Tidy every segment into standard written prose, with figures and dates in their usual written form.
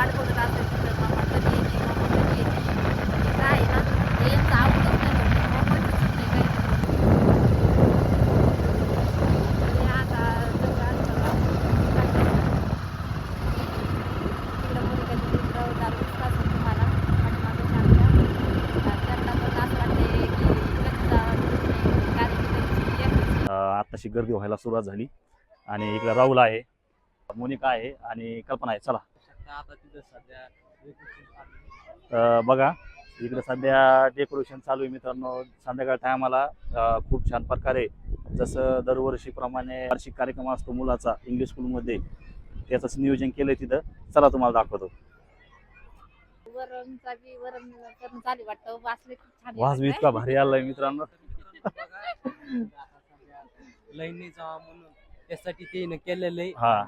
फार बोलत असायची तर मामा कधी येते मामा कधी येते ते काय आहे ना हे यांचं आवडत नाही मामा दिसत नाही काही हे आता जवळ असतं तिकडं मुली कधी चालू असतात तुम्हाला पाठीमागं छानच्या त्यांना पण असं वाटते की कधी जावं आत्ताशी गर्दी व्हायला सुरुवात झाली आणि इकडे राहुल आहे, मोनिका आहे आणि कल्पना आहे. चला आता तिथं सध्या बघा इकडे सध्या डेकोरेशन चालू आहे मित्रांनो. संध्याकाळ टायमाला खूप छान प्रकारे जसं दरवर्षीप्रमाणे वार्षिक कार्यक्रम असतो मुलाचा इंग्लिश स्कूलमध्ये त्याचंच नियोजन केलंय तिथं. चला तुम्हाला दाखवतो. वरणचा बी वरण करून चालू वाटतं वासले खूप छान वास बी इतका भारी आलाय मित्रांनो. लाईन जावा म्हणून त्यासाठी ते केलेलं आहे. हा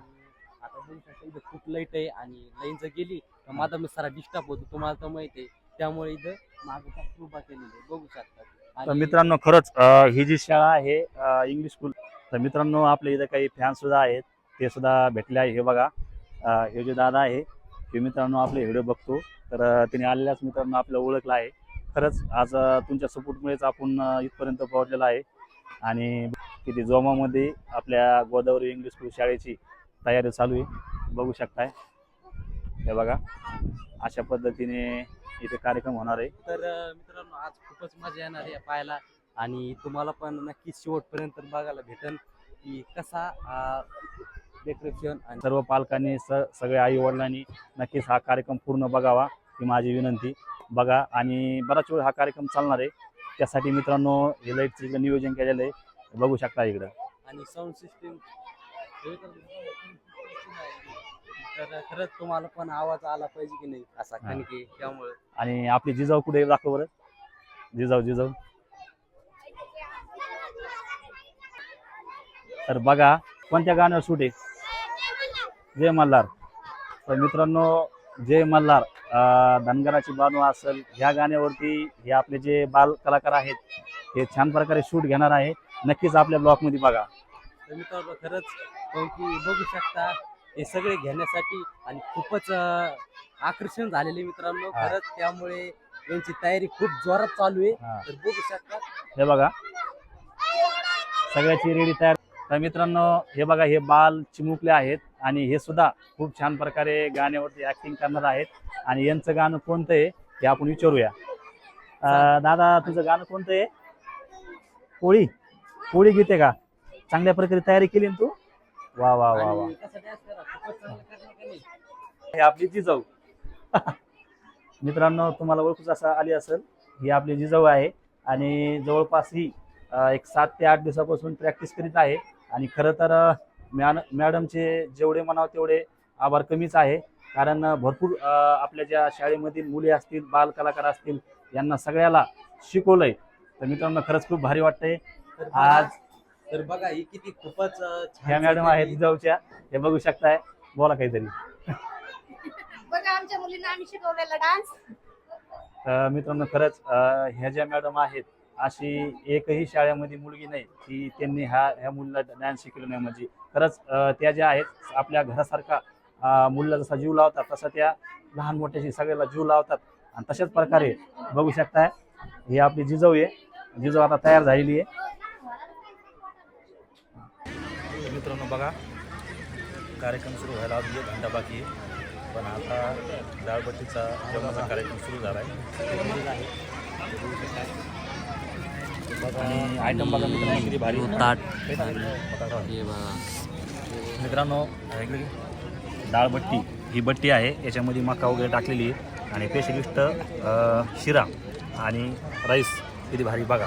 आता बघू शकता इथं खूप लाईट आहे आणि लाईन जर गेली तर माझा मी सारा डिस्टर्ब होतो तुम्हाला तर माहिती आहे. त्यामुळे इथं मागे उभा केलेली आहे बघू शकता. तर मित्रांनो खरंच ही जी शाळा आहे इंग्लिश स्कूल, तर मित्रांनो आपल्या इथं काही फॅन सुद्धा आहेत ते सुद्धा भेटले आहे. हे बघा हे जे दादा आहे ते मित्रांनो आपले व्हिडिओ बघतो तर तिने आलेल्याच मित्रांनो आपल्याला ओळखलं आहे. खरंच आज तुमच्या सपोर्टमुळेच आपण इथपर्यंत पोहोचलेला आहे आणि किती जोमामध्ये आपल्या गोदावरी इंग्लिश स्कूल शाळेची तयारी चालू आहे बघू शकताय. हे बघा अशा पद्धतीने इथे कार्यक्रम होणार आहे. तर मित्रांनो आज खूपच मजा येणार आहे पाहायला आणि तुम्हाला पण नक्कीच शेवटपर्यंत बघायला भेटेल की कसा डेकोरेशन आणि सर्व पालकांनी सगळे आई वडिलांनी नक्कीच हा कार्यक्रम पूर्ण बघावा ही माझी विनंती. बघा आणि बराच वेळ हा कार्यक्रम चालणार आहे त्यासाठी मित्रांनो हे लाईटचं नियोजन केलेलं आहे बघू शकता इकडं. आणि साऊंड सिस्टीम तर खरंच तुम्हाला पण आवाज आला पाहिजे की नाही असा कणकी त्यामुळे. आणि आपली जिजाऊ कुठे दाखव बरं. जिजाऊ तर बघा कोणत्या गाण्यावर शूट आहे. जय मल्हार. तर मित्रांनो जय मल्हार धनगराची बानू असेल ह्या गाण्यावरती हे आपले जे बाल कलाकार आहेत हे छान प्रकारे शूट घेणार आहे. नक्कीच आपल्या ब्लॉगमध्ये बघा. तर मित्रांनो खरंच की बघू शकता हे सगळे घेण्यासाठी आणि खूपच आकर्षण झालेले मित्रांनो खरंच. त्यामुळे यांची तयारी खूप जोरात चालू आहे. तर बघू शकता हे बघा सगळ्याची रेडी तयार. तर मित्रांनो हे बघा हे बाल चिमुकले आहेत आणि हे सुद्धा खूप छान प्रकारे गाण्यावरती ऍक्टिंग करणार आहेत आणि यांचं गाणं कोणतं आहे हे आपण विचारूया. दादा तुझं गाणं कोणतं आहे. पोळी गीते का चांगल्या प्रकारे तयारी केली ना तू. वा वा वा वा. हे आपली जिजाऊ मित्रांनो तुम्हाला ओळखूच असं आली असेल ही आपली जिजाऊ आहे आणि जवळपास ही एक 7 ते 8 दिवसापासून प्रॅक्टिस करीत आहे आणि खरं तर मॅडमचे जेवढे म्हणावं तेवढे आभार कमीच आहे कारण भरपूर आपल्या ज्या शाळेमधील मुली असतील बाल कलाकार असतील यांना सगळ्याला शिकवलंय. तर मित्रांनो खरंच खूप भारी वाटतंय आज. तर बघा ही किती खूपच ह्या मॅडम आहेत जिजाऊच्या हे बघू शकताय. बोला काहीतरी. बघा आमच्या मुलींना आम्ही शिकवलेला डान्स. मित्रांनो खरंच ह्या ज्या मॅडम आहेत अशी एकही शाळेमध्ये मुलगी नाही की त्यांनी ह्या मुलीला डान्स शिकवलं नाही. म्हणजे खरंच त्या ज्या आहेत आपल्या घरासारखा मुलीला जसा जीव लावतात तसा त्या लहान मोठ्याशी सगळ्याला जीव लावतात आणि तशाच प्रकारे बघू शकताय ही आपली जिजाऊ आहे. जिजाऊ आता तयार झालेली आहे. मित्रांनो बघा कार्यक्रम सुरू व्हायला अजून 1 घंटा बाकी आहे पण आता डाळबट्टीचा जेवणाचा कार्यक्रम सुरू झाला आहे. आणि आयटम बघा मित्रांनो किती भारी मित्रांनो. डाळबट्टी ही बट्टी आहे याच्यामध्ये मका वगैरे टाकलेली आहे आणि स्पेशलिस्ट शिरा आणि राईस किती भारी बघा.